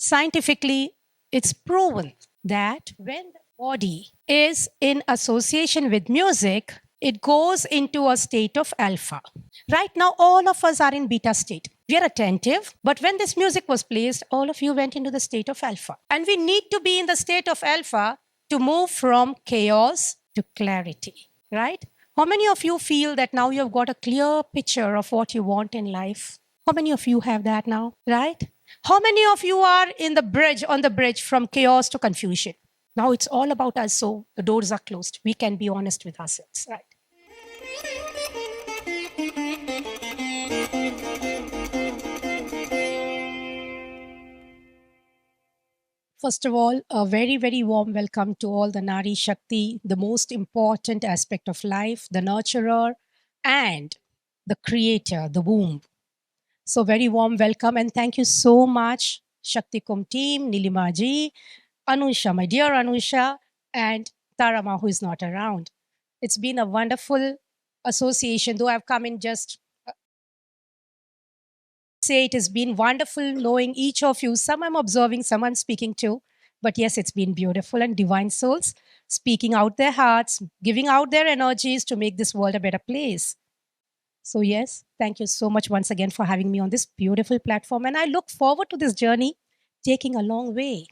Scientifically, it's proven that when the body is in association with music, it goes into a state of alpha. Right now, all of us are in beta state. We are attentive, but when this music was placed, all of you went into the state of alpha. And we need to be in the state of alpha to move from chaos to clarity, right? How many of you feel that now you've got a clear picture of what you want in life? How many of you have that now, right? How many of you are in the bridge, on the bridge from chaos to confusion? Now it's all about us, so the doors are closed. We can be honest with ourselves, right? First of all, a very, very warm welcome to all the Nari Shakti, the most important aspect of life, the nurturer and the creator, the womb. So, very warm welcome and thank you so much, Shakti Kum team, Nilima ji, Anusha, my dear Anusha, and Tarama, who is not around. It's been a wonderful association, though I've come in just say it has been wonderful knowing each of you. Some I'm observing, some I'm speaking to. But yes, it's been beautiful and divine souls speaking out their hearts, giving out their energies to make this world a better place. So, yes, thank you so much once again for having me on this beautiful platform. And I look forward to this journey taking a long way.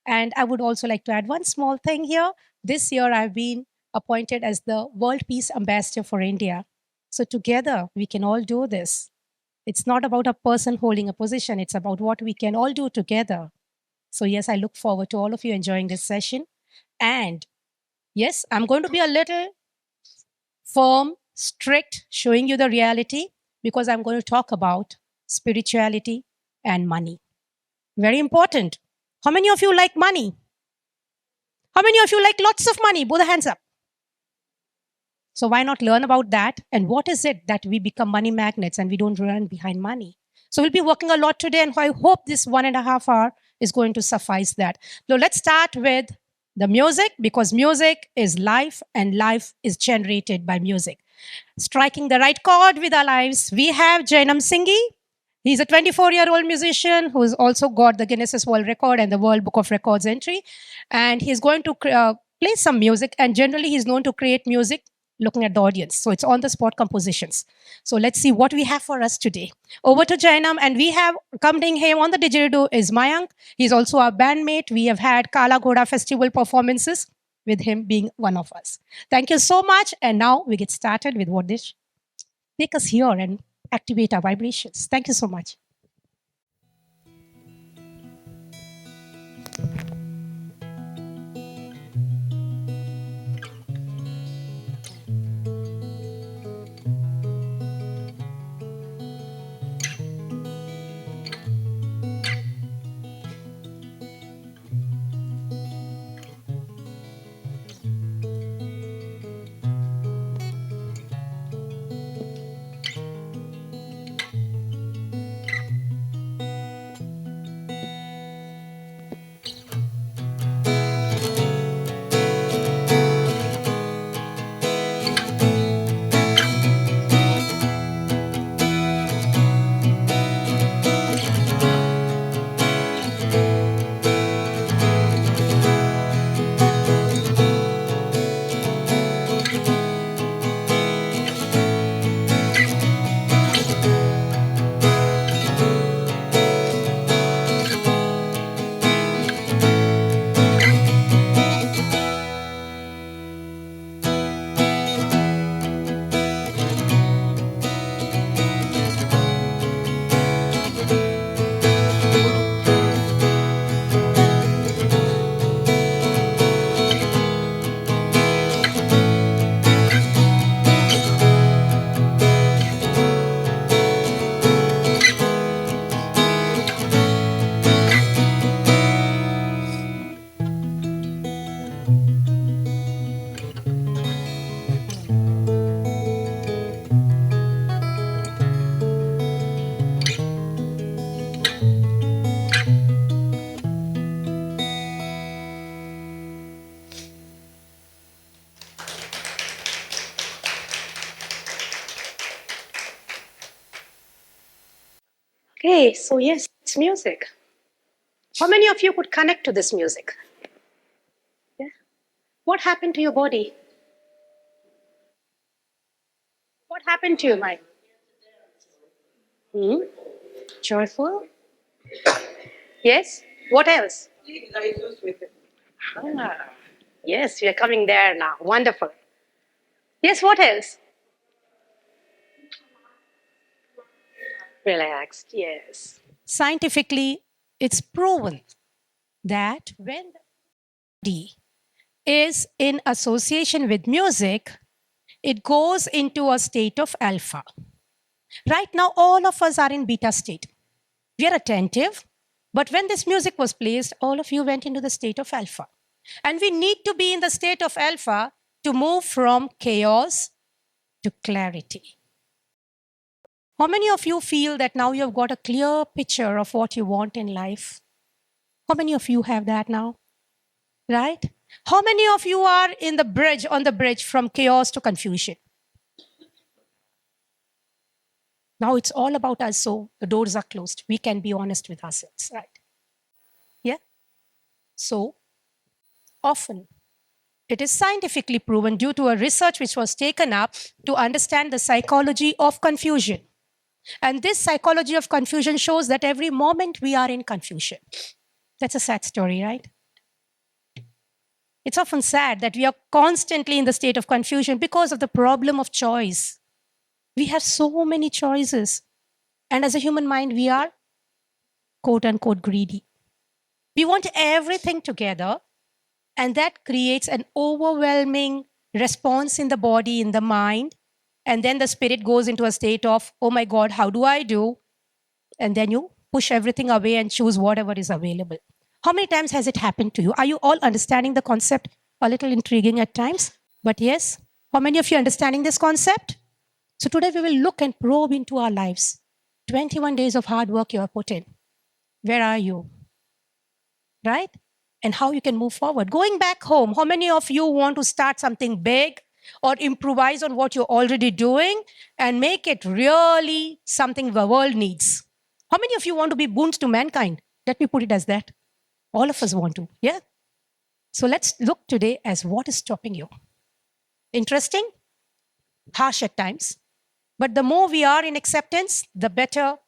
And I would also like to add one small thing here. This year, I've been appointed as the World Peace Ambassador for India. So, together, we can all do this. It's not about a person holding a position, it's about what we can all do together. So, yes, I look forward to all of you enjoying this session. And yes, I'm going to be a little firm, strict, showing you the reality because I'm going to talk about spirituality and money. Very important. How many of you like money? How many of you like lots of money? Put the hands up. So, why not learn about that? And what is it that we become money magnets and we don't run behind money? So, we'll be working a lot today, and I hope this 1.5 hour is going to suffice that. So, let's start with the music because music is life and life is generated by music. Striking the right chord with our lives, we have Jainam Singhi. He's a 24-year-old musician who's also got the Guinness World Record and the World Book of Records entry. And he's going to play some music. And generally, he's known to create music looking at the audience. So it's on the spot compositions. So let's see what we have for us today. Over to Jainam. And we have accompanying him on the didgeridoo is Mayank. He's also our bandmate. We have had Kala Ghoda Festival performances with him being one of us. Thank you so much. And now we get started with what this take us here and activate our vibrations. Thank you so much. Okay, so yes, it's music. How many of you could connect to this music? Yeah. What happened to your body? What happened to your mind? Hmm? Joyful? Yes. What else? Ah, yes, we are coming there now. Wonderful. Yes, what else? Relaxed, yes. Scientifically, it's proven that when the body is in association with music, it goes into a state of alpha. Right now, all of us are in beta state. We are attentive, but when this music was placed, all of you went into the state of alpha. And we need to be in the state of alpha to move from chaos to clarity. How many of you feel that now you've got a clear picture of what you want in life? How many of you have that now? Right? How many of you are in the bridge, on the bridge from chaos to confusion? Now it's all about us, so the doors are closed. We can be honest with ourselves, right? Yeah? So often it is scientifically proven due to a research which was taken up to understand the psychology of confusion. And this psychology of confusion shows that every moment we are in confusion. That's a sad story, right? It's often sad that we are constantly in the state of confusion because of the problem of choice. We have so many choices. And as a human mind, we are quote unquote greedy. We want everything together, and that creates an overwhelming response in the body, in the mind. And then the spirit goes into a state of, oh my God, how do I do? And then you push everything away and choose whatever is available. How many times has it happened to you? Are you all understanding the concept? A little intriguing at times, but yes. How many of you are understanding this concept? So today we will look and probe into our lives. 21 days of hard work you have put in. Where are you? Right? And how you can move forward. Going back home, how many of you want to start something big or improvise on what you're already doing and make it really something the world needs? How many of you want to be boons to mankind? Let me put it as that. All of us want to. Yeah? So let's look today as what is stopping you. Interesting, harsh at times, but the more we are in acceptance, the better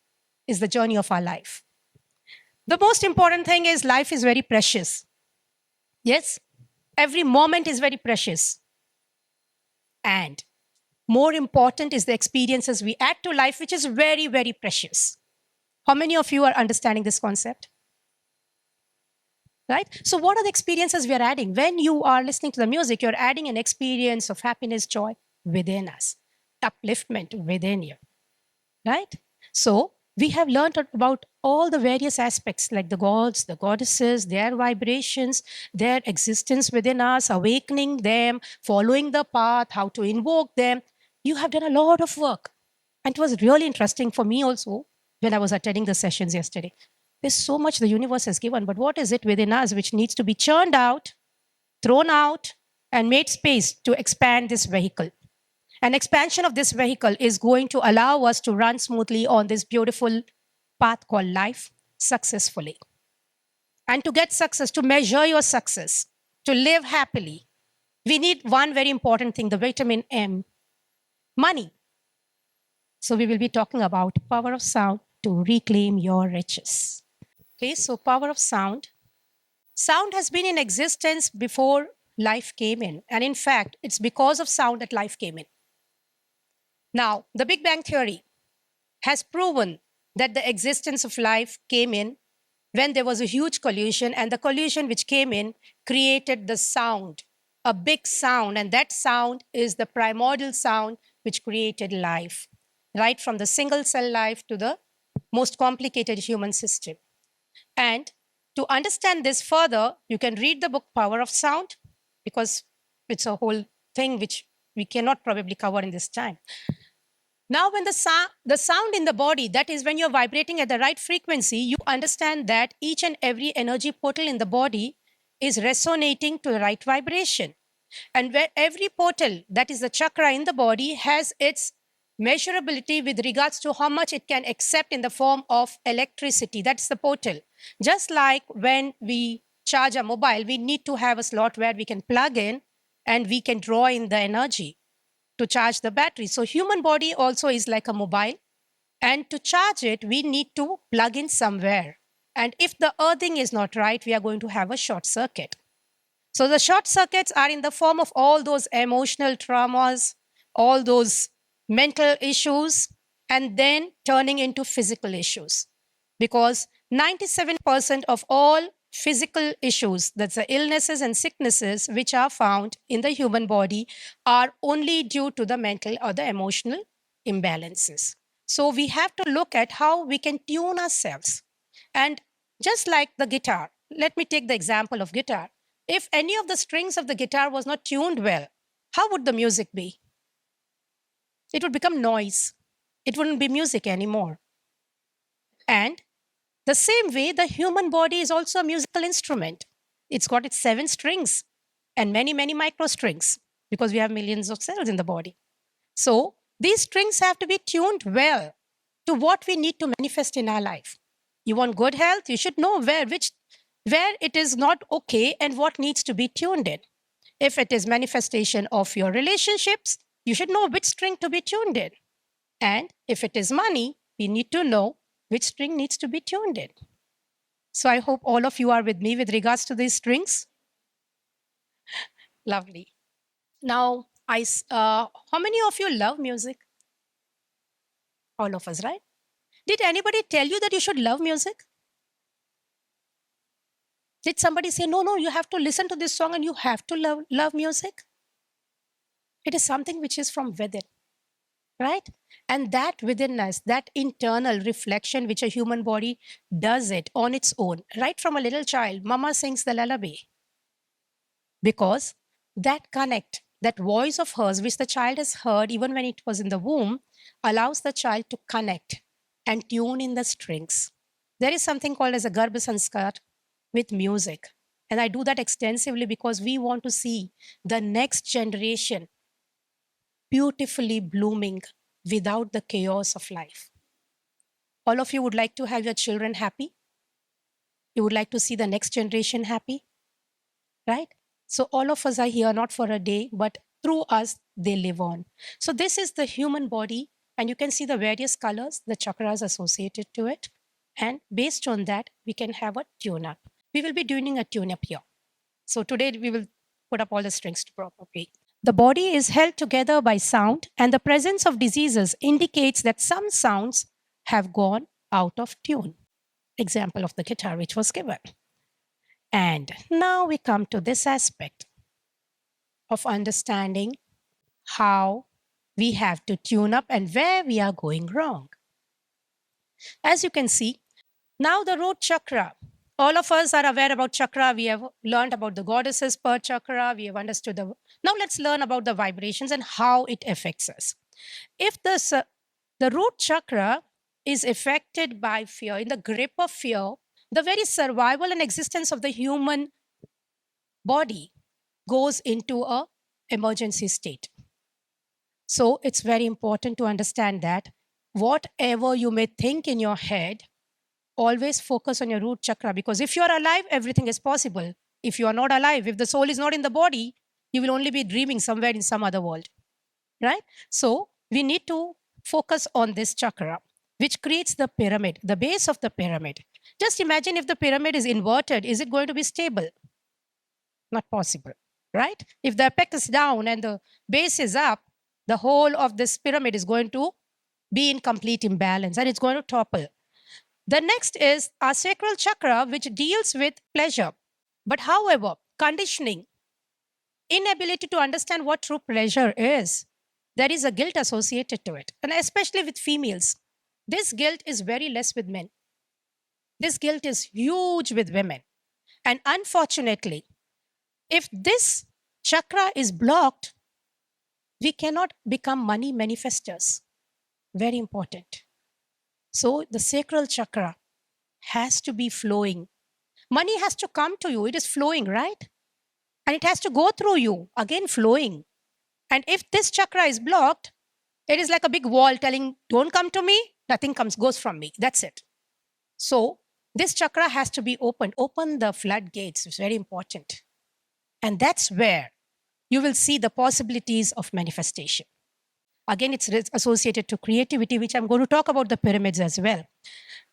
is the journey of our life. The most important thing is life is very precious. Yes, every moment is very precious. And more important is the experiences we add to life, which is very, very precious. How many of you are understanding this concept? Right? So what are the experiences we are adding? When you are listening to the music, you're adding an experience of happiness, joy within us, upliftment within you. Right? So we have learned about all the various aspects like the gods, the goddesses, their vibrations, their existence within us, awakening them, following the path, how to invoke them. You have done a lot of work. And it was really interesting for me also when I was attending the sessions yesterday. There's so much the universe has given, but what is it within us which needs to be churned out, thrown out, and made space to expand this vehicle? An expansion of this vehicle is going to allow us to run smoothly on this beautiful path called life successfully. And to get success, to measure your success, to live happily, we need one very important thing, the vitamin M, money. So we will be talking about power of sound to reclaim your riches. Okay, so power of sound. Sound has been in existence before life came in. And in fact, it's because of sound that life came in. Now, the Big Bang Theory has proven that the existence of life came in when there was a huge collision, and the collision which came in created the sound, a big sound, and that sound is the primordial sound which created life, right from the single cell life to the most complicated human system. And to understand this further, you can read the book Power of Sound, because it's a whole thing which we cannot probably cover in this time. Now, when the sound in the body, that is when you're vibrating at the right frequency, you understand that each and every energy portal in the body is resonating to the right vibration. And where every portal, that is the chakra in the body, has its measurability with regards to how much it can accept in the form of electricity. That's the portal. Just like when we charge a mobile, we need to have a slot where we can plug in and we can draw in the energy to charge the battery. So human body also is like a mobile, and to charge it, we need to plug in somewhere. And if the earthing is not right, we are going to have a short circuit. So the short circuits are in the form of all those emotional traumas, all those mental issues, and then turning into physical issues. Because 97% of all physical issues, that's the illnesses and sicknesses which are found in the human body, are only due to the mental or the emotional imbalances. So we have to look at how we can tune ourselves. And just like the guitar, let me take the example of guitar. If any of the strings of the guitar was not tuned well, how would the music be? It would become noise. It wouldn't be music anymore. And the same way, the human body is also a musical instrument. It's got its 7 strings and many, many micro strings because we have millions of cells in the body. So these strings have to be tuned well to what we need to manifest in our life. You want good health, you should know where it is not okay and what needs to be tuned in. If it is manifestation of your relationships, you should know which string to be tuned in. And if it is money, we need to know which string needs to be tuned in. So I hope all of you are with me with regards to these strings. Lovely. Now, how many of you love music? All of us, right? Did anybody tell you that you should love music? Did somebody say, no, no, you have to listen to this song and you have to love music? It is something which is from within, right? And that within us, that internal reflection which a human body does it on its own, right from a little child, mama sings the lullaby. Because that connect, that voice of hers, which the child has heard even when it was in the womb, allows the child to connect and tune in the strings. There is something called as a Garbha Sanskar with music. And I do that extensively because we want to see the next generation beautifully blooming without the chaos of life. All of you would like to have your children happy. You would like to see the next generation happy, right? So all of us are here not for a day, but through us, they live on. So this is the human body, and you can see the various colors, the chakras associated to it. And based on that, we can have a tune-up. We will be doing a tune-up here. So today we will put up all the strings to proper way. The body is held together by sound, and the presence of diseases indicates that some sounds have gone out of tune. Example of the guitar which was given. And now we come to this aspect of understanding how we have to tune up and where we are going wrong. As you can see, now the root chakra. All of us are aware about chakra. We have learned about the goddesses per chakra. We have understood the. Now let's learn about the vibrations and how it affects us. If the root chakra is affected by fear, in the grip of fear, the very survival and existence of the human body goes into a emergency state. So it's very important to understand that whatever you may think in your head, always focus on your root chakra, because if you are alive, everything is possible. If you are not alive, if the soul is not in the body, you will only be dreaming somewhere in some other world, right? So we need to focus on this chakra, which creates the pyramid, the base of the pyramid. Just imagine if the pyramid is inverted, is it going to be stable? Not possible, right? If the apex is down and the base is up, the whole of this pyramid is going to be in complete imbalance and it's going to topple. The next is our sacral chakra, which deals with pleasure. But however, conditioning, inability to understand what true pleasure is, there is a guilt associated to it. And especially with females, this guilt is very less with men. This guilt is huge with women. And unfortunately, if this chakra is blocked, we cannot become money manifestors. Very important. So the sacral chakra has to be flowing. Money has to come to you. It is flowing, right? And it has to go through you, again flowing. And if this chakra is blocked, It is like a big wall telling, don't come to me, nothing goes from me. That's it. So this chakra has to be opened. Open the floodgates. It's very important. And that's where you will see the possibilities of manifestation. Again, it's associated to creativity, which I'm going to talk about the pyramids as well.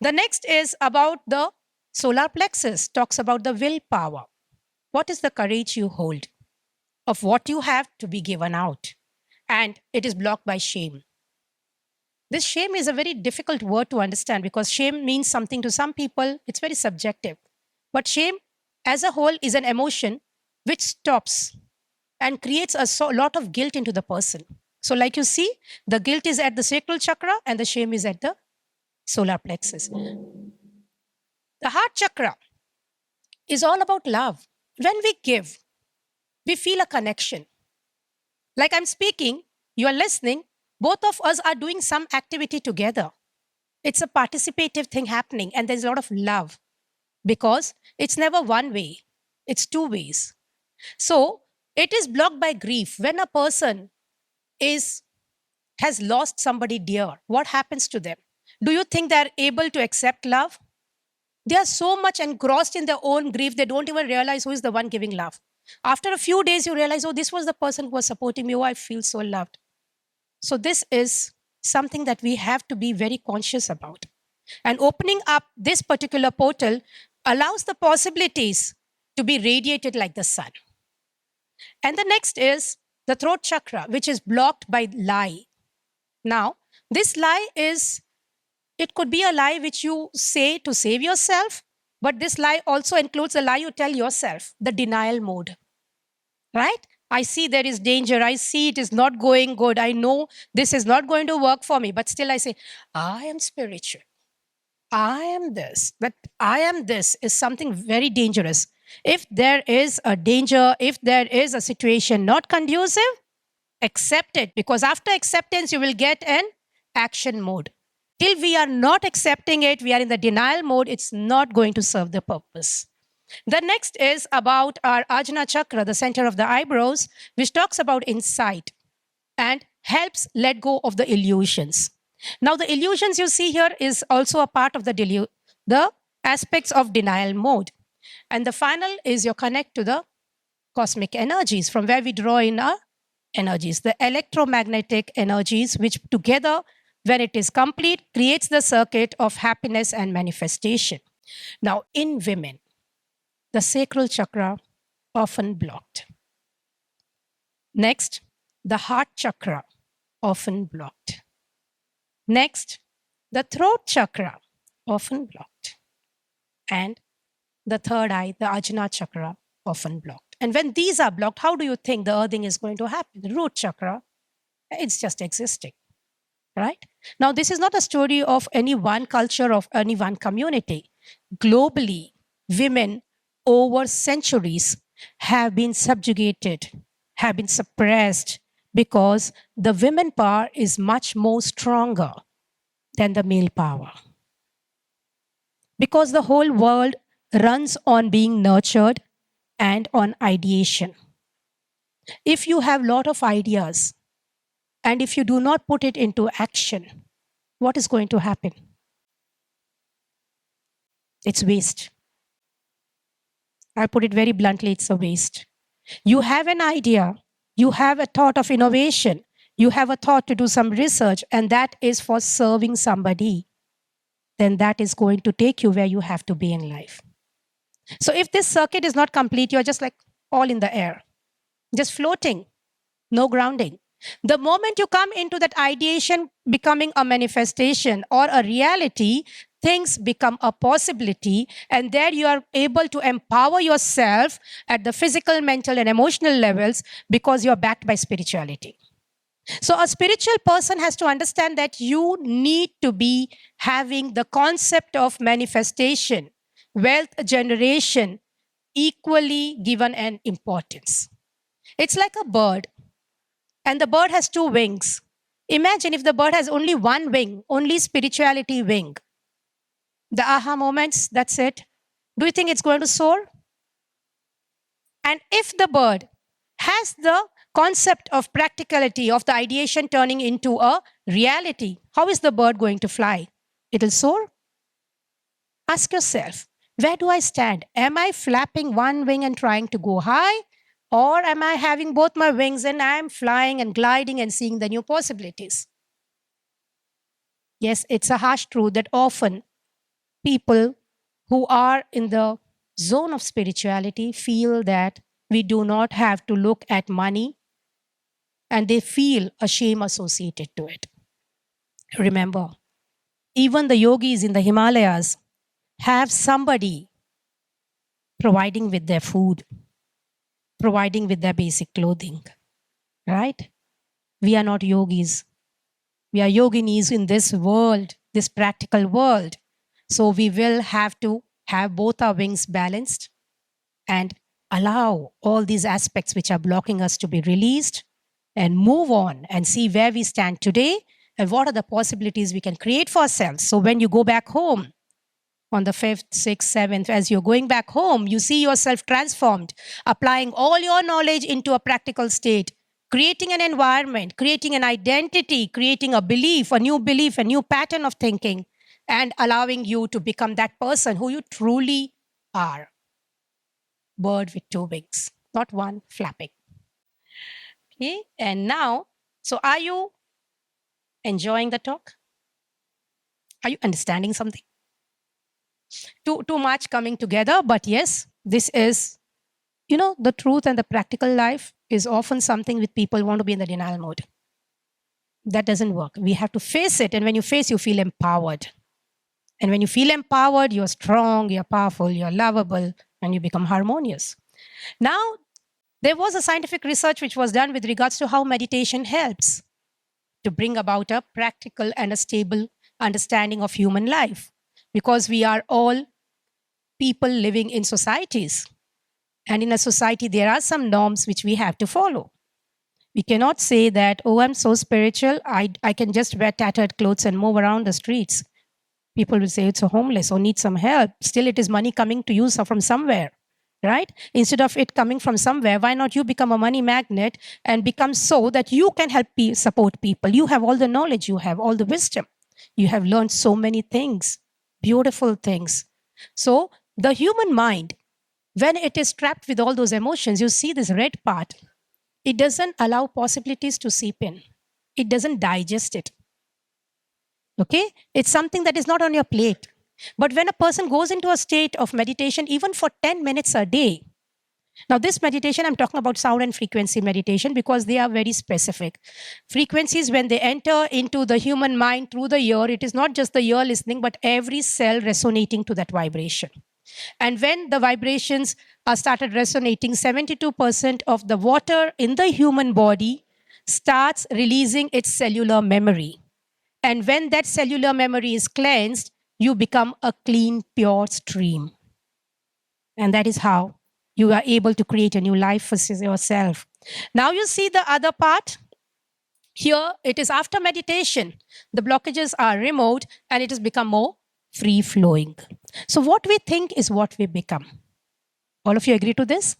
The next is about the solar plexus, talks about the willpower. What is the courage you hold of what you have to be given out? And it is blocked by shame. This shame is a very difficult word to understand because shame means something to some people. It's very subjective. But shame as a whole is an emotion which stops and creates a lot of guilt into the person. So, like you see, the guilt is at the sacral chakra and the shame is at the solar plexus. The heart chakra is all about love. When we give, we feel a connection. Like I'm speaking, you are listening, both of us are doing some activity together. It's a participative thing happening, and there's a lot of love because it's never one way, it's two ways. So, it is blocked by grief. When a person has lost somebody dear, what happens to them? Do you think they're able to accept love? They are so much engrossed in their own grief, they don't even realize who is the one giving love. After a few days, you realize, oh, this was the person who was supporting me. Oh, I feel so loved. So, this is something that we have to be very conscious about. And opening up this particular portal allows the possibilities to be radiated like the sun. And the next is the throat chakra, which is blocked by lie. Now, this lie is, it could be a lie which you say to save yourself, but this lie also includes a lie you tell yourself, the denial mode. Right? I see there is danger. I see it is not going good. I know this is not going to work for me, but still I say, I am spiritual. I am this. But I am this is something very dangerous. If there is a danger, if there is a situation not conducive, accept it, because after acceptance, you will get an action mode. Till we are not accepting it, we are in the denial mode, it's not going to serve the purpose. The next is about our Ajna chakra, the center of the eyebrows, which talks about insight and helps let go of the illusions. Now, the illusions you see here is also a part of the aspects of denial mode. And the final is your connect to the cosmic energies, from where we draw in our energies, the electromagnetic energies, which together, when it is complete, creates the circuit of happiness and manifestation. Now, in women, the sacral chakra often blocked. Next, the heart chakra often blocked. Next, the throat chakra often blocked. And the third eye, the Ajna chakra, often blocked. And when these are blocked, how do you think the earthing is going to happen? The root chakra, it's just existing, right? Now, this is not a story of any one culture, of any one community. Globally, women over centuries have been subjugated, have been suppressed, because the women power is much more stronger than the male power. Because the whole world runs on being nurtured and on ideation. If you have a lot of ideas and if you do not put it into action, what is going to happen? It's waste. I'll put it very bluntly, it's a waste. You have an idea, you have a thought of innovation, you have a thought to do some research, and that is for serving somebody, then that is going to take you where you have to be in life. So if this circuit is not complete, you're just like all in the air, just floating, no grounding. The moment you come into that ideation becoming a manifestation or a reality, things become a possibility, and there you are able to empower yourself at the physical, mental, and emotional levels because you're backed by spirituality. So a spiritual person has to understand that you need to be having the concept of manifestation, wealth generation, equally given an importance. It's like a bird, and the bird has two wings. Imagine if the bird has only one wing, only spirituality wing. The aha moments, that's it. Do you think it's going to soar? And if the bird has the concept of practicality of the ideation turning into a reality. How is the bird going to fly? It'll soar. Ask yourself, where do I stand? Am I flapping one wing and trying to go high? Or am I having both my wings and I'm flying and gliding and seeing the new possibilities? Yes, it's a harsh truth that often people who are in the zone of spirituality feel that we do not have to look at money and they feel a shame associated to it. Remember, even the yogis in the Himalayas have somebody providing with their food, providing with their basic clothing, right? We are not yogis. We are yoginis in this world, this practical world. So we will have to have both our wings balanced and allow all these aspects which are blocking us to be released and move on and see where we stand today and what are the possibilities we can create for ourselves. So when you go back home on the 5th, 6th, 7th, as you're going back home, you see yourself transformed, applying all your knowledge into a practical state, creating an environment, creating an identity, creating a belief, a new pattern of thinking, and allowing you to become that person who you truly are. Bird with two wings, not one flapping. Okay, and now, so are you enjoying the talk? Are you understanding something? Too much coming together, but yes, this is, the truth and the practical life is often something with people want to be in the denial mode. That doesn't work. We have to face it, and when you face, you feel empowered. And when you feel empowered, you're strong, you're powerful, you're lovable, and you become harmonious. Now, there was a scientific research which was done with regards to how meditation helps to bring about a practical and a stable understanding of human life, because we are all people living in societies. And in a society, there are some norms which we have to follow. We cannot say that, oh, I'm so spiritual, I can just wear tattered clothes and move around the streets. People will say it's a homeless or need some help. Still, it is money coming to you from somewhere, right? Instead of it coming from somewhere, why not you become a money magnet and become so that you can help support people? You have all the knowledge, you have all the wisdom. You have learned so many things, beautiful things. So the human mind, when it is trapped with all those emotions, you see this red part, it doesn't allow possibilities to seep in. It doesn't digest it. Okay? It's something that is not on your plate. But when a person goes into a state of meditation, even for 10 minutes a day, now this meditation, I'm talking about sound and frequency meditation because they are very specific. Frequencies, when they enter into the human mind through the ear, it is not just the ear listening, but every cell resonating to that vibration. And when the vibrations are started resonating, 72% of the water in the human body starts releasing its cellular memory. And when that cellular memory is cleansed, you become a clean, pure stream. And that is how you are able to create a new life for yourself. Now you see the other part. Here it is after meditation. The blockages are removed and it has become more free flowing. So what we think is what we become. All of you agree to this?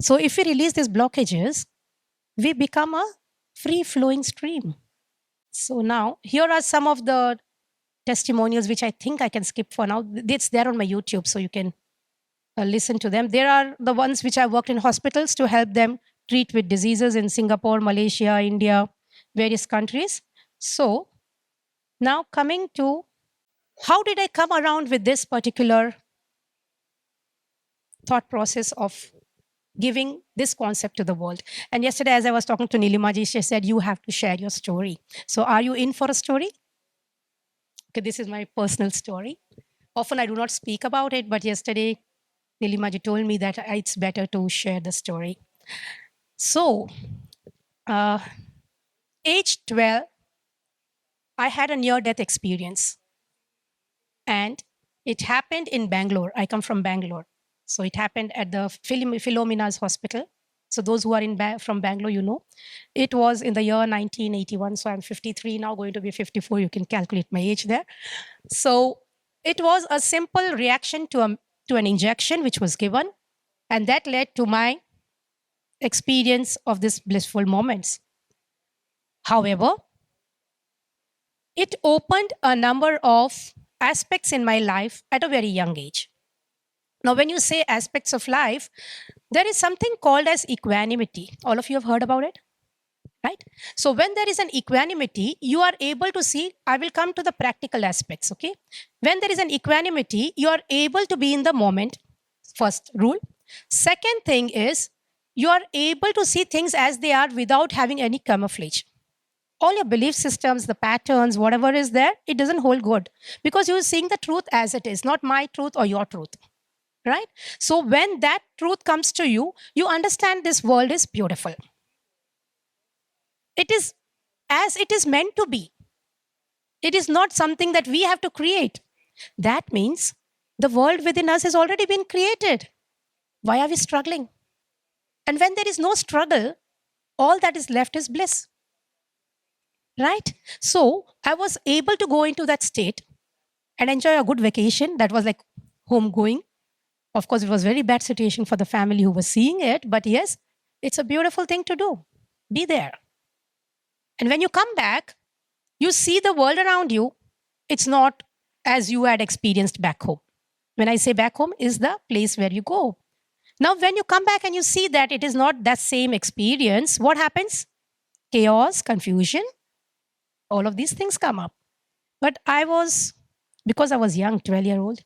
So if we release these blockages, we become a free flowing stream. So now here are some of the testimonials which I think I can skip for now. It's there on my YouTube, so you can listen to them. There are the ones which I worked in hospitals to help them treat with diseases in Singapore, Malaysia, India, various countries. So now coming to how did I come around with this particular thought process of giving this concept to the world. And yesterday, as I was talking to Nilimaji, she said, you have to share your story. So are you in for a story? Okay, this is my personal story. Often I do not speak about it, but yesterday, Nilimaji told me that it's better to share the story. So, age 12, I had a near-death experience. And it happened in Bangalore. I come from Bangalore. So it happened at the Philomena's Hospital. So those who are from Bangalore, you know. It was in the year 1981. So I'm 53 now, going to be 54. You can calculate my age there. So it was a simple reaction to an injection which was given. And that led to my experience of these blissful moments. However, it opened a number of aspects in my life at a very young age. Now, when you say aspects of life, there is something called as equanimity. All of you have heard about it, right? So, when there is an equanimity, you are able to see. I will come to the practical aspects, okay? When there is an equanimity, you are able to be in the moment, first rule. Second thing is, you are able to see things as they are without having any camouflage. All your belief systems, the patterns, whatever is there, it doesn't hold good because you're seeing the truth as it is, not my truth or your truth, right? So when that truth comes to you, you understand this world is beautiful. It is as it is meant to be. It is not something that we have to create. That means the world within us has already been created. Why are we struggling? And when there is no struggle, all that is left is bliss. Right? So I was able to go into that state and enjoy a good vacation. That was like home going. Of course, it was very bad situation for the family who was seeing it, but yes, it's a beautiful thing to do. Be there. And when you come back, you see the world around you. It's not as you had experienced back home. When I say back home, is the place where you go. Now, when you come back and you see that it is not that same experience, what happens? Chaos, confusion, all of these things come up. But because I was young, 12-year-old,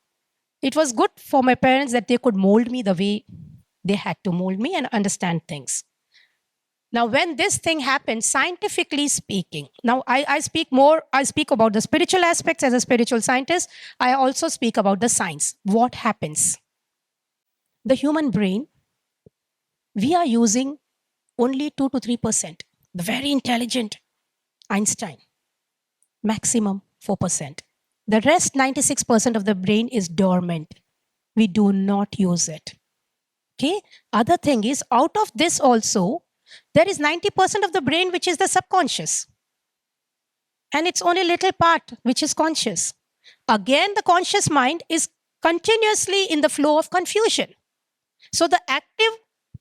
it was good for my parents that they could mold me the way they had to mold me and understand things. Now, when this thing happens, scientifically speaking, now I speak about the spiritual aspects as a spiritual scientist. I also speak about the science. What happens? The human brain, we are using only 2 to 3%. The very intelligent Einstein, maximum 4%. The rest, 96% of the brain is dormant. We do not use it. Okay. Other thing is, out of this also, there is 90% of the brain which is the subconscious. And it's only a little part which is conscious. Again, the conscious mind is continuously in the flow of confusion. So the active,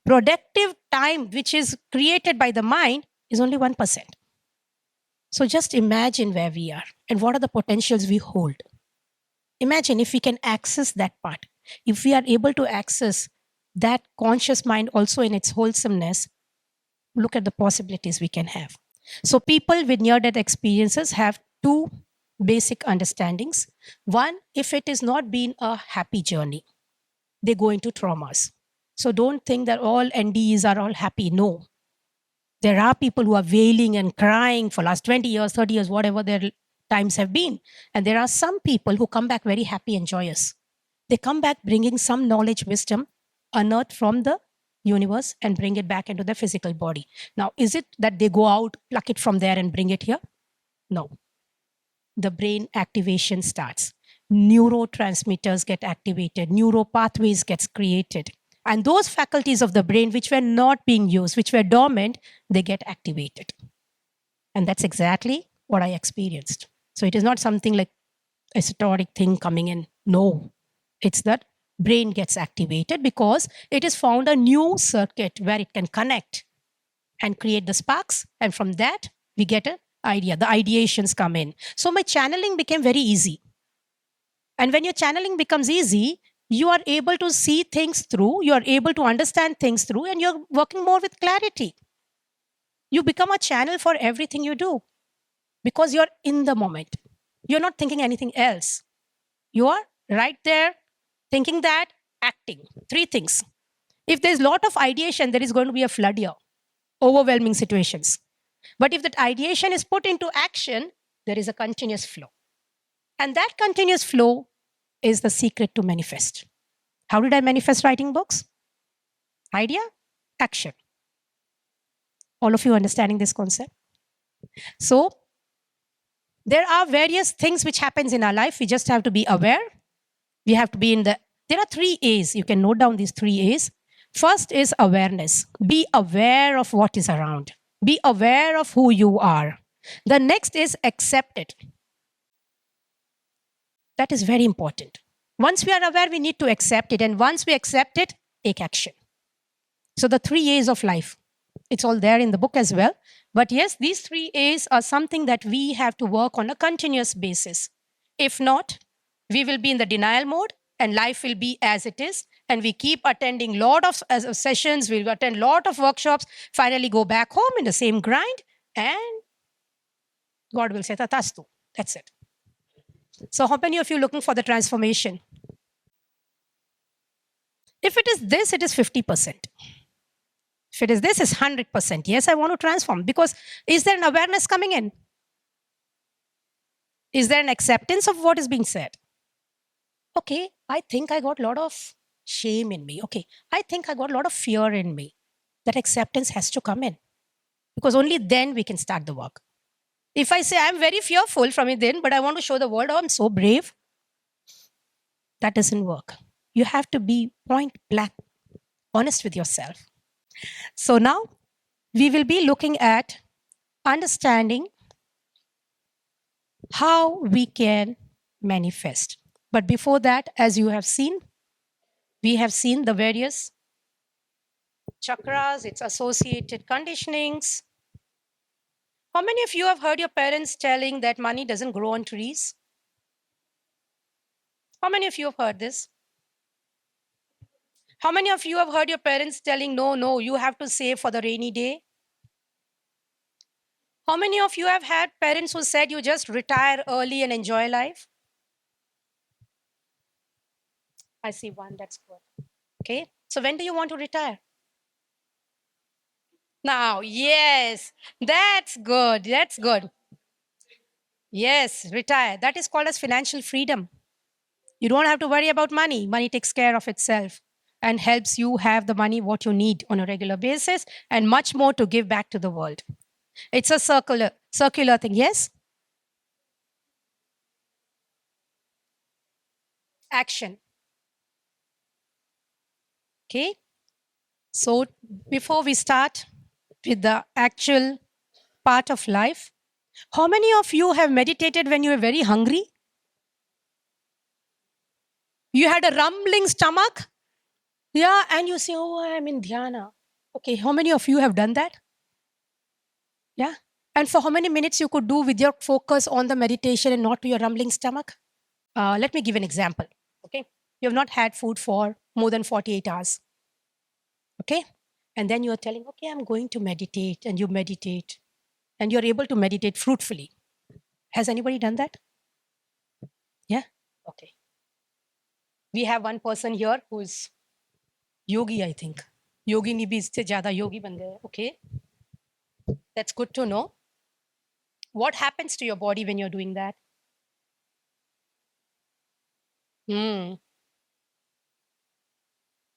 productive time which is created by the mind is only 1%. So just imagine where we are and what are the potentials we hold. Imagine if we can access that part. If we are able to access that conscious mind also in its wholesomeness, look at the possibilities we can have. So people with near-death experiences have two basic understandings. One, if it is not been a happy journey, they go into traumas. So don't think that all NDEs are all happy. No. There are people who are wailing and crying for last 20 years, 30 years, whatever their times have been. And there are some people who come back very happy and joyous. They come back bringing some knowledge, wisdom, unearthed from the universe and bring it back into their physical body. Now, is it that they go out, pluck it from there and bring it here? No. The brain activation starts. Neurotransmitters get activated. Neuro pathways gets created. And those faculties of the brain which were not being used, which were dormant, they get activated. And that's exactly what I experienced. So it is not something like a esoteric thing coming in. No. It's that brain gets activated because it has found a new circuit where it can connect and create the sparks. And from that, we get an idea. The ideations come in. So my channeling became very easy. And when your channeling becomes easy, you are able to see things through, you are able to understand things through, and you're working more with clarity. You become a channel for everything you do because you're in the moment. You're not thinking anything else. You are right there, thinking that, acting. Three things. If there's a lot of ideation, there is going to be a flood here, overwhelming situations. But if that ideation is put into action, there is a continuous flow. And that continuous flow is the secret to manifest. How did I manifest writing books? Idea, action. All of you understanding this concept? So there are various things which happens in our life. We just have to be aware. We have to be there are 3 A's. You can note down these 3 A's. First is awareness. Be aware of what is around. Be aware of who you are. The next is accept it. That is very important. Once we are aware, we need to accept it. And once we accept it, take action. So the 3 A's of life, it's all there in the book as well. But yes, these 3 A's are something that we have to work on a continuous basis. If not, we will be in the denial mode and life will be as it is. And we keep attending lot of sessions, we'll attend lot of workshops, finally go back home in the same grind, and God will say, Tatastu. That's it. So how many of you looking for the transformation? If it is this, it is 50%. If it is this, it's 100%. Yes, I want to transform. Because is there an awareness coming in? Is there an acceptance of what is being said? Okay, I think I got a lot of shame in me. Okay, I think I got a lot of fear in me. That acceptance has to come in. Because only then we can start the work. If I say I'm very fearful from within, but I want to show the world, oh, I'm so brave, that doesn't work. You have to be point blank honest with yourself. So now we will be looking at understanding how we can manifest. But before that, as you have seen, we have seen the various chakras, its associated conditionings. How many of you have heard your parents telling that money doesn't grow on trees? How many of you have heard this? How many of you have heard your parents telling, no, you have to save for the rainy day? How many of you have had parents who said you just retire early and enjoy life? I see one, that's good. Okay, so when do you want to retire? Now, yes, that's good. That's good. Yes, retire. That is called as financial freedom. You don't have to worry about money. Money takes care of itself and helps you have the money what you need on a regular basis and much more to give back to the world. It's a circular thing. Yes? Action. Okay? So before we start with the actual part of life, how many of you have meditated when you were very hungry? You had a rumbling stomach? Yeah, and you say, oh, I'm in dhyana. Okay, how many of you have done that? Yeah. And for how many minutes you could do with your focus on the meditation and not to your rumbling stomach? Let me give an example. Okay. You have not had food for more than 48 hours. Okay. And then you are telling, okay, I'm going to meditate, and you meditate, and you're able to meditate fruitfully. Has anybody done that? Yeah. Okay. We have one person here who is yogi, I think. Yogi ni bhi isse zyada yogi ban gaye. Okay. That's good to know. What happens to your body when you're doing that?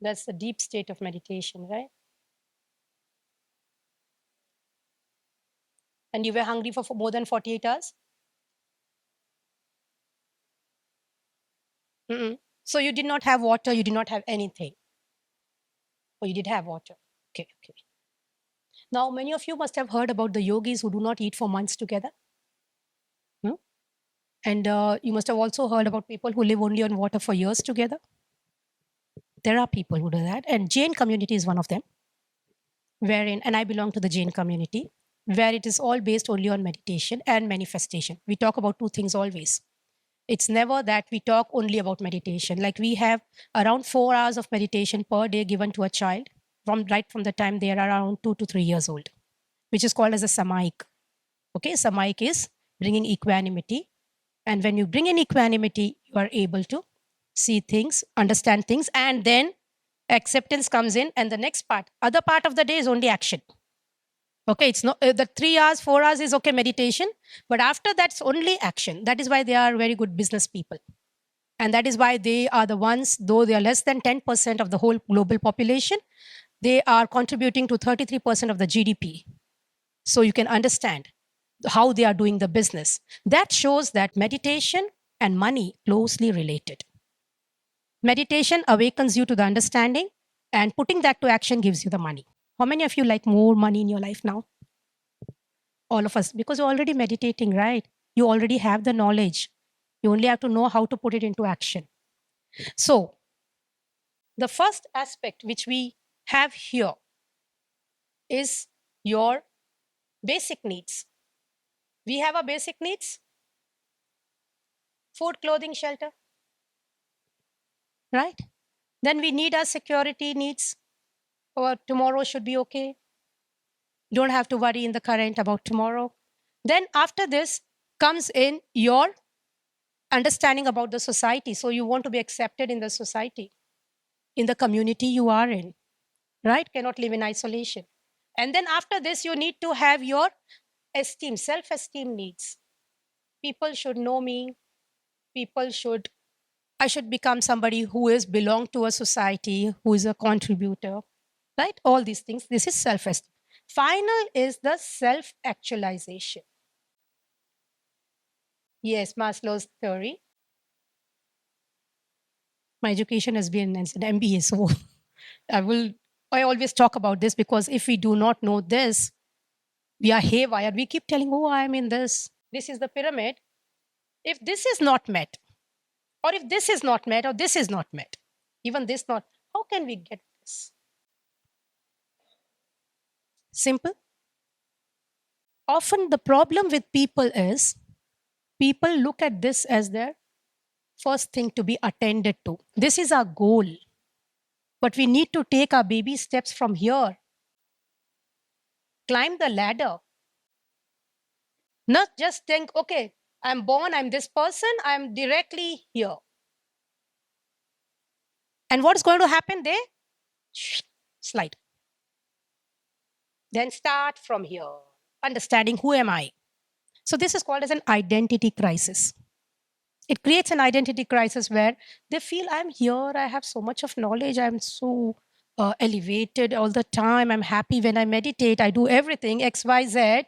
That's the deep state of meditation, right? And you were hungry for more than 48 hours? Mm-mm. So you did not have water, you did not have anything. Or you did have water. Okay, okay. Now, many of you must have heard about the yogis who do not eat for months together. Hmm? And you must have also heard about people who live only on water for years together. There are people who do that. And Jain community is one of them, wherein, and I belong to the Jain community, where it is all based only on meditation and manifestation. We talk about two things always. It's never that we talk only about meditation. Like we have around 4 hours of meditation per day given to a child from the time they are around 2 to 3 years old, which is called as a samaik. Okay, samaik is bringing equanimity. And when you bring in equanimity, you are able to see things, understand things, and then acceptance comes in. And the next part, other part of the day is only action. Okay, it's not the 3 hours, 4 hours is okay meditation, but after that's only action. That is why they are very good business people. And that is why they are the ones, though they are less than 10% of the whole global population, they are contributing to 33% of the GDP. So you can understand how they are doing the business. That shows that meditation and money closely related. Meditation awakens you to the understanding, and putting that to action gives you the money. How many of you like more money in your life now? All of us, because you're already meditating, right? You already have the knowledge. You only have to know how to put it into action. So, the first aspect which we have here is your basic needs. We have our basic needs: food, clothing, shelter, right? Then we need our security needs. Or tomorrow should be okay. Don't have to worry in the current about tomorrow. Then after this comes in your understanding about the society. So you want to be accepted in the society, in the community you are in, right? Cannot live in isolation. And then after this, you need to have your esteem, self esteem needs. People should know me. People should, I should become somebody who is belong to a society, who is a contributor, right? All these things. This is self esteem. Final is the self actualization. Yes, Maslow's theory. My education has been as an MBA, so I will. I always talk about this because if we do not know this, we are haywire. We keep telling, "Oh, I am in this. This is the pyramid." If this is not met, or if this is not met, or this is not met, even this not, how can we get this? Simple. Often the problem with people is people look at this as their first thing to be attended to. This is our goal. But we need to take our baby steps from here. Climb the ladder. Not just think, okay, I'm born, I'm this person, I'm directly here. And what's going to happen there? Slide. Then start from here, understanding who am I. So this is called as an identity crisis. It creates an identity crisis where they feel I'm here, I have so much of knowledge, I'm so elevated all the time, I'm happy when I meditate, I do everything, X, Y, Z.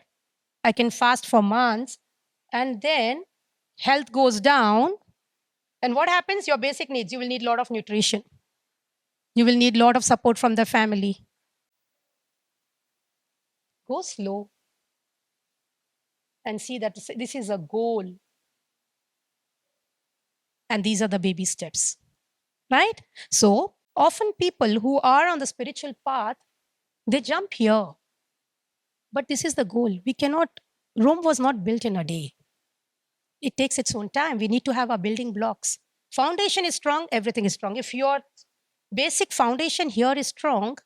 I can fast for months. And then health goes down. And what happens? Your basic needs, you will need a lot of nutrition. You will need a lot of support from the family. Go slow and see that this is a goal. And these are the baby steps, right? So often people who are on the spiritual path, they jump here. But this is the goal. We cannot, Rome was not built in a day. It takes its own time. We need to have our building blocks. Foundation is strong, everything is strong. If your basic foundation here is strong,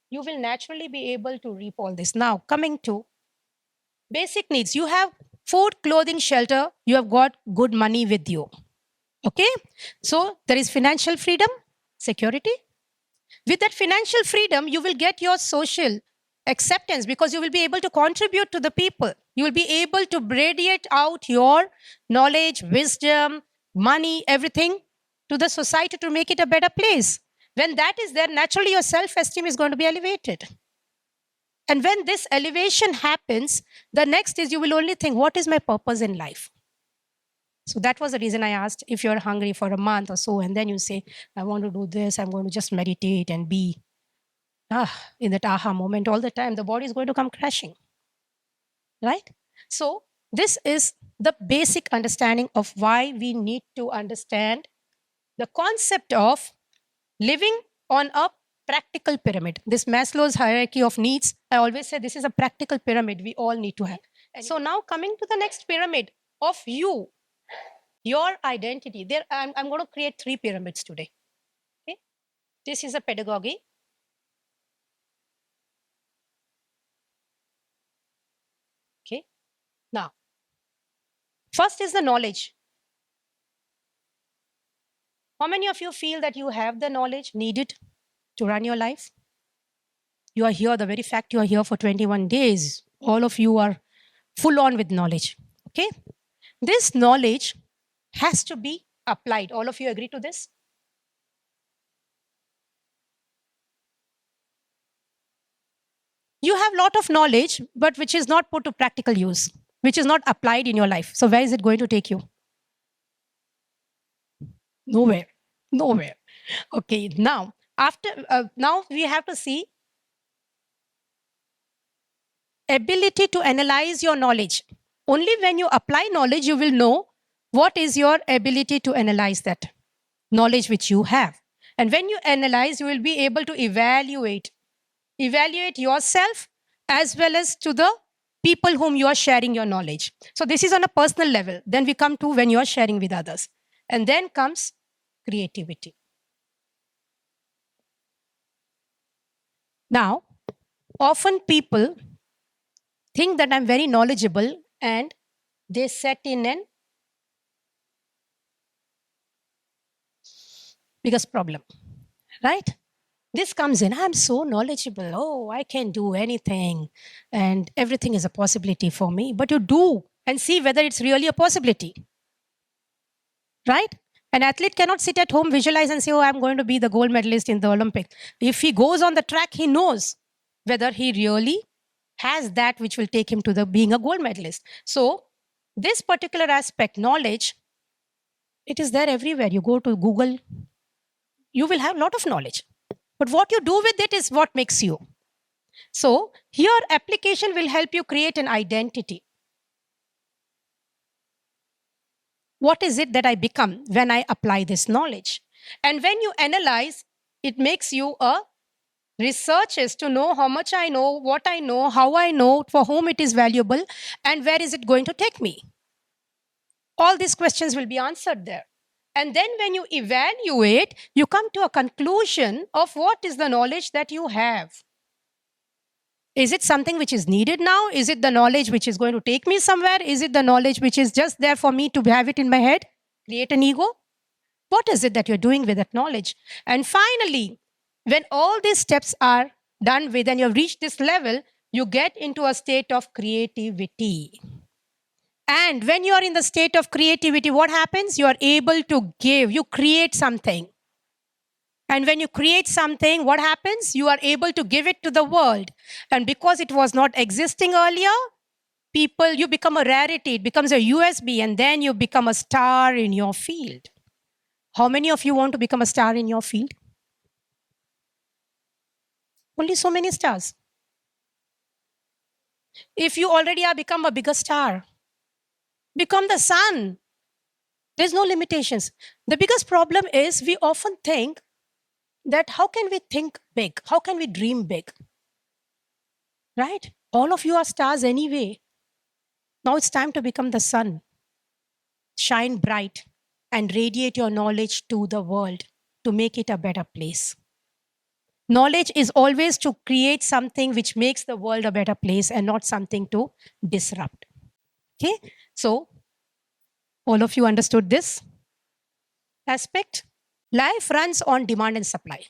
you will naturally be able to reap all this. Now, coming to basic needs, you have food, clothing, shelter, you have got good money with you. Okay? So there is financial freedom, security. With that financial freedom, you will get your social acceptance because you will be able to contribute to the people. You will be able to radiate out your knowledge, wisdom, money, everything to the society to make it a better place. When that is there, naturally your self-esteem is going to be elevated. And when this elevation happens, the next is you will only think, what is my purpose in life? So that was the reason I asked if you're hungry for a month or so, and then you say, I want to do this, I'm going to just meditate and be in that aha moment all the time, the body is going to come crashing. Right? So this is the basic understanding of why we need to understand the concept of living on a practical pyramid. This Maslow's hierarchy of needs, I always say this is a practical pyramid we all need to have. And so now coming to the next pyramid of you, your identity. There, I'm going to create 3 pyramids today. Okay? This is a pedagogy. Okay. Now, first is the knowledge. How many of you feel that you have the knowledge needed to run your life? You are here, the very fact you are here for 21 days, all of you are full on with knowledge. Okay? This knowledge has to be applied. All of you agree to this? You have a lot of knowledge, but which is not put to practical use, which is not applied in your life. So where is it going to take you? Nowhere. Nowhere. Okay, now, now we have to see ability to analyze your knowledge. Only when you apply knowledge, you will know what is your ability to analyze that knowledge which you have. And when you analyze, you will be able to evaluate yourself as well as to the people whom you are sharing your knowledge. So this is on a personal level. Then we come to when you are sharing with others. And then comes creativity. Now, often people think that I'm very knowledgeable and they set in an biggest problem, right? This comes in, I'm so knowledgeable. Oh, I can do anything and everything is a possibility for me. But you do and see whether it's really a possibility, right? An athlete cannot sit at home, visualize, and say, oh, I'm going to be the gold medalist in the Olympic. If he goes on the track, he knows whether he really has that which will take him to the being a gold medalist. So, this particular aspect, knowledge, it is there everywhere. You go to Google, you will have a lot of knowledge. But what you do with it is what makes you. So, here application will help you create an identity. What is it that I become when I apply this knowledge? And when you analyze, it makes you a researchers to know how much I know, what I know, how I know, for whom it is valuable, and where is it going to take me. All these questions will be answered there. And then when you evaluate, you come to a conclusion of what is the knowledge that you have. Is it something which is needed now? Is it the knowledge which is going to take me somewhere? Is it the knowledge which is just there for me to have it in my head? Create an ego? What is it that you're doing with that knowledge? And finally, when all these steps are done with and you've reached this level, you get into a state of creativity. And when you are in the state of creativity, what happens? You are able to give, you create something. And when you create something, what happens? You are able to give it to the world. And because it was not existing earlier, people, you become a rarity. It becomes a USB, and then you become a star in your field. How many of you want to become a star in your field? Only so many stars. If you already are become a bigger star, become the sun. There's no limitations. The biggest problem is we often think that how can we think big? How can we dream big? Right? All of you are stars anyway. Now it's time to become the sun. Shine bright and radiate your knowledge to the world to make it a better place. Knowledge is always to create something which makes the world a better place and not something to disrupt. Okay? So, all of you understood this aspect? Life runs on demand and supply.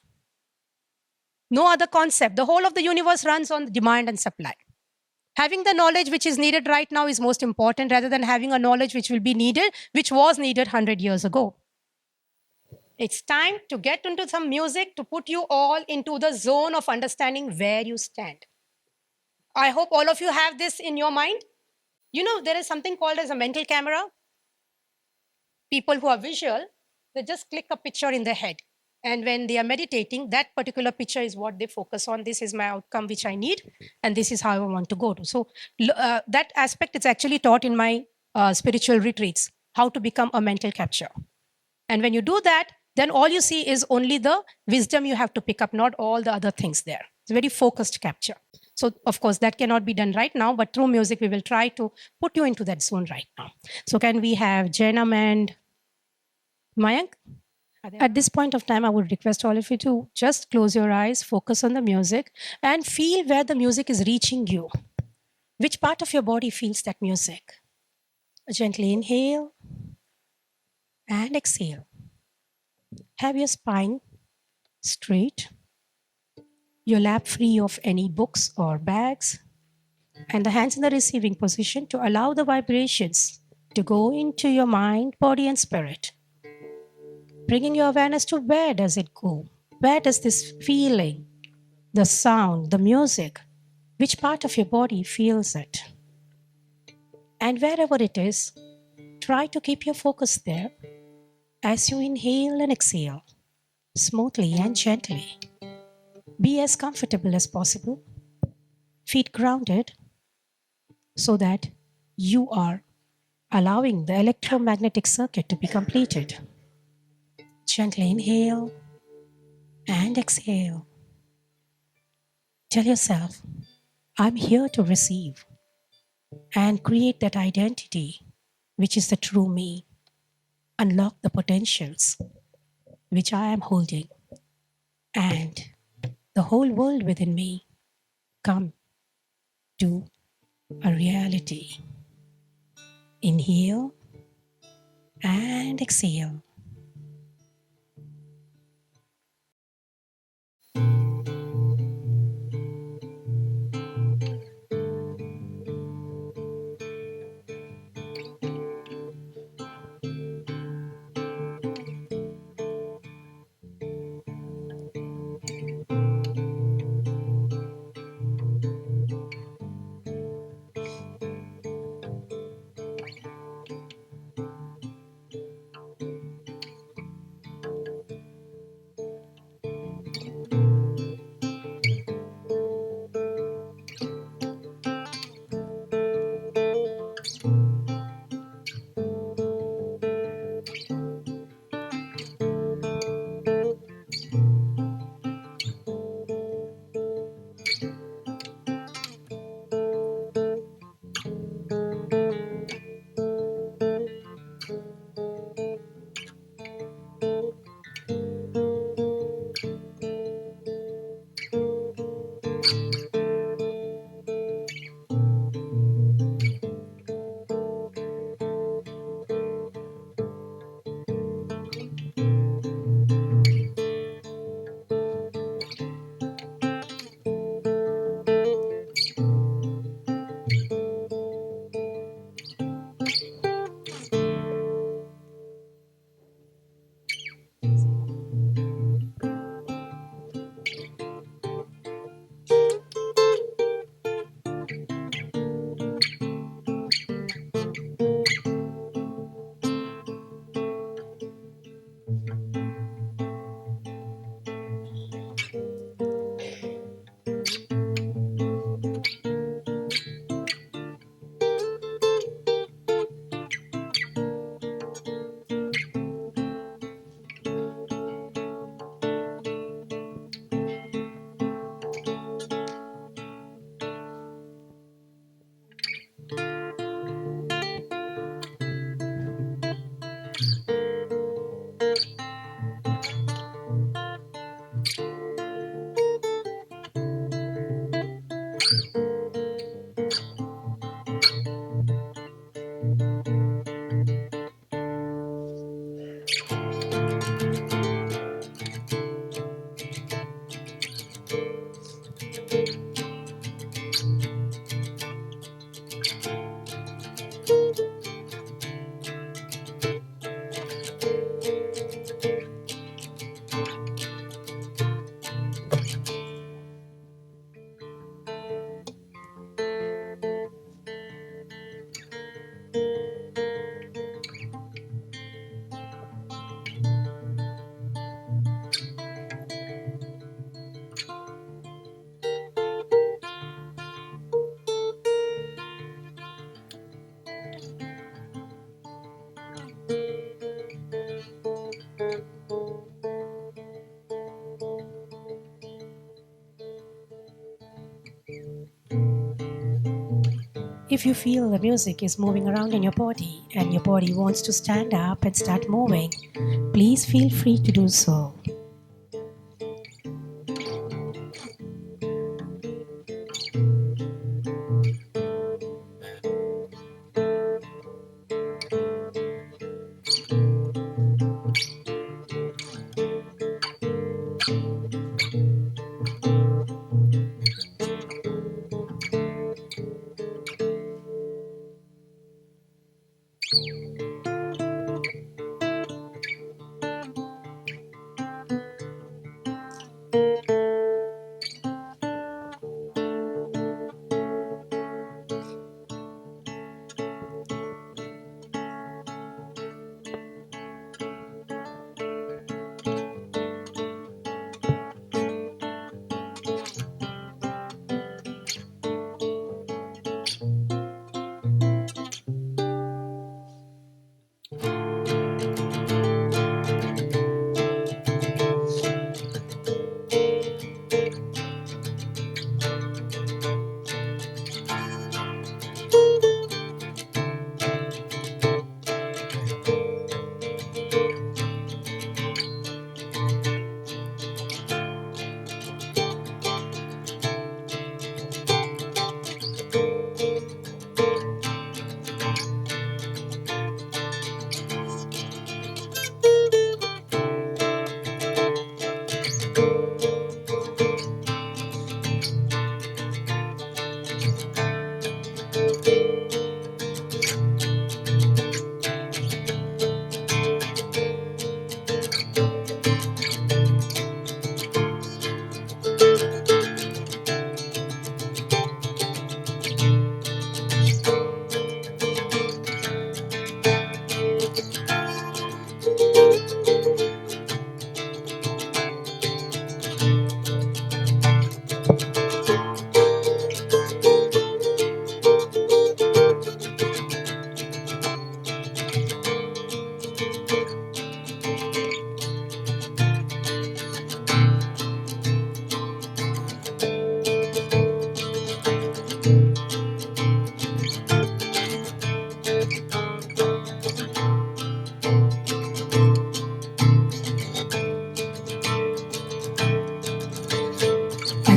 No other concept. The whole of the universe runs on demand and supply. Having the knowledge which is needed right now is most important rather than having a knowledge which will be needed, which was needed 100 years ago. It's time to get into some music to put you all into the zone of understanding where you stand. I hope all of you have this in your mind. You know, there is something called as a mental camera. People who are visual, they just click a picture in their head. And when they are meditating, that particular picture is what they focus on. This is my outcome which I need, and this is how I want to go to. So that aspect is actually taught in my spiritual retreats, how to become a mental capture. And when you do that, then all you see is only the wisdom you have to pick up, not all the other things there. It's a very focused capture. So, of course, that cannot be done right now, but through music, we will try to put you into that zone right now. So, can we have Jainam and Mayank? At this point of time, I would request all of you to just close your eyes, focus on the music, and feel where the music is reaching you. Which part of your body feels that music? Gently inhale and exhale. Have your spine straight, your lap free of any books or bags, and the hands in the receiving position to allow the vibrations to go into your mind, body, and spirit. Bringing your awareness to where does it go? Where does this feeling, the sound, the music, which part of your body feels it? And wherever it is, try to keep your focus there as you inhale and exhale, smoothly and gently. Be as comfortable as possible, feet grounded, so that you are allowing the electromagnetic circuit to be completed. Gently inhale and exhale. Tell yourself, I'm here to receive and create that identity, which is the true me, unlock the potentials which I am holding, and the whole world within me come to a reality. Inhale and exhale. If you feel the music is moving around in your body and your body wants to stand up and start moving, please feel free to do so.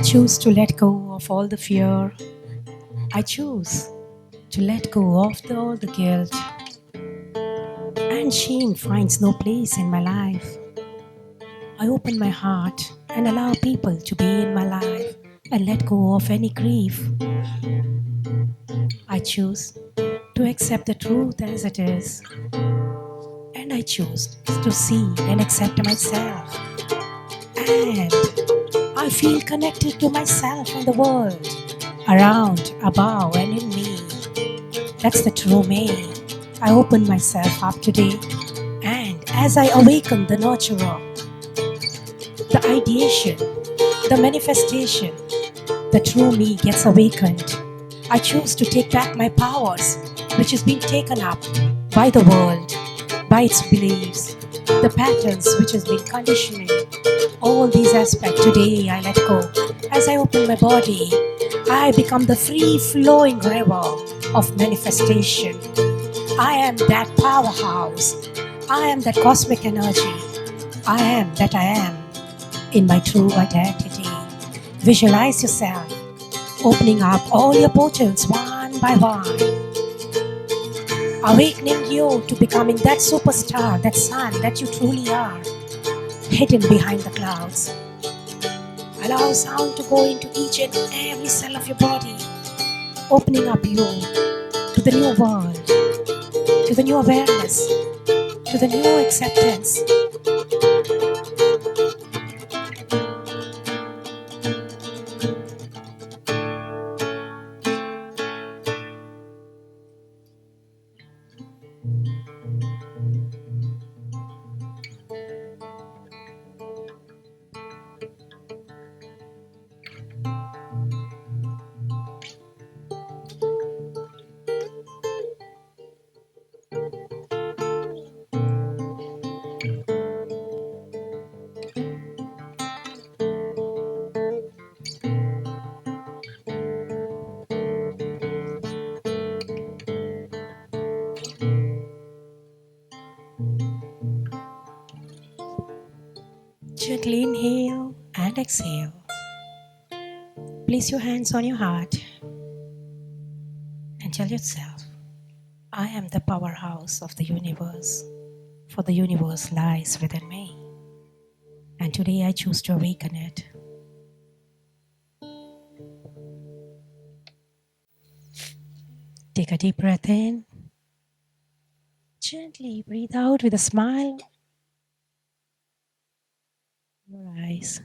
choose to let go of all the fear. I choose to let go of all the guilt. And shame finds no place in my life. I open my heart and allow people to be in my life and let go of any grief. I choose to accept the truth as it is. And I choose to see and accept myself. And I feel connected to myself and the world around, above, and in me. That's the true me. I open myself up today. And as I awaken the nurturer, the ideation, the manifestation, the true me gets awakened. I choose to take back my powers, which is being taken up by the world, by its beliefs, the patterns which has been conditioning. All these aspects today I let go. As I open my body, I become the free flowing river of manifestation. I am that powerhouse. I am that cosmic energy. I am that I am in my true identity. Visualize yourself opening up all your portals one by one, awakening you to becoming that superstar, that sun that you truly are, hidden behind the clouds. Allow sound to go into each and every cell of your body, opening up you to the new world, to the new awareness, to the new acceptance. Gently inhale and exhale. Place your hands on your heart and tell yourself, I am the powerhouse of the universe, for the universe lies within me. And today I choose to awaken it. Take a deep breath in. Gently breathe out with a smile. Your eyes.